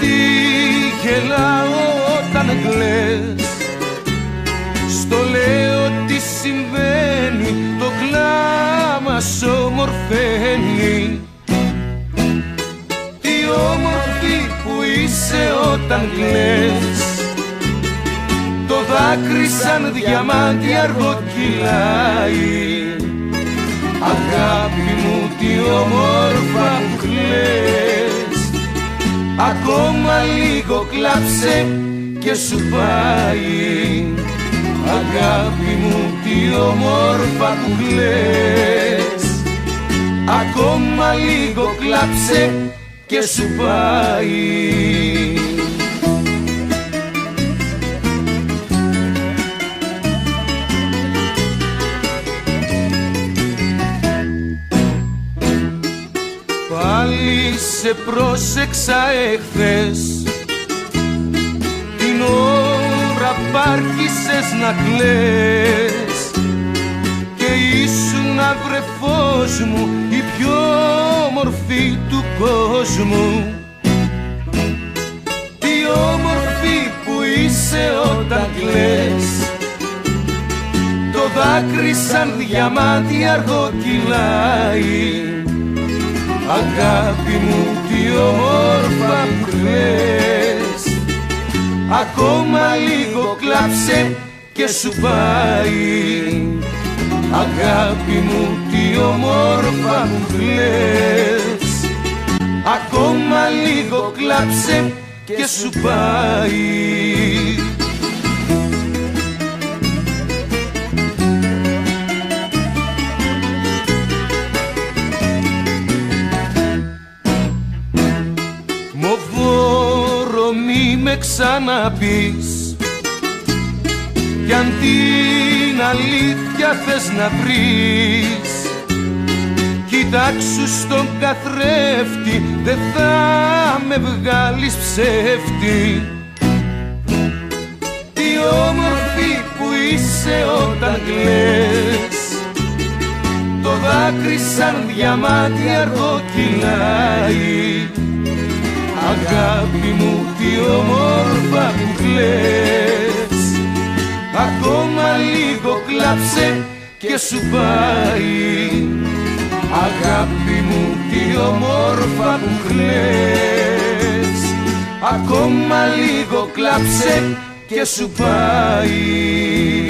Γιατί γελάω όταν κλαις, στο λέω τι συμβαίνει, το κλάμα σ' ομορφαίνει. Τι όμορφη που είσαι όταν κλαις, το δάκρυ σαν διαμάντι αργό κυλάει. Αγάπη μου τι όμορφα που κλαις, ακόμα λίγο κλάψε και σου πάει. Αγάπη μου τι όμορφα που κλαις, ακόμα λίγο κλάψε και σου πάει. Πάλι σε πρόσεξα εχθές, την ώρα π' άρχισες να κλαις και ήσουν βρεφός μου η πιο όμορφη του κόσμου. Τι όμορφη που είσαι όταν κλαις, το δάκρυ σαν διαμάντι αργό κυλάει. Αγάπη μου τι όμορφα που κλαις, ακόμα λίγο κλάψε και σου πάει. Αγάπη μου τι όμορφα που κλαις, ακόμα λίγο κλάψε και σου πάει. Μοβόρο μη με ξαναπείς, κι αν την αλήθεια θες να βρεις, κοιτάξου στον καθρέφτη, δεν θα με βγάλεις ψεύτη. Τι όμορφη που είσαι όταν κλαις, το δάκρυ σαν διαμάντι αργό κυλάει. Αγάπη μου τι όμορφα που κλαις, ακόμα λίγο κλάψε και σου πάει. Αγάπη μου τι όμορφα που κλαις, ακόμα λίγο κλάψε και σου πάει.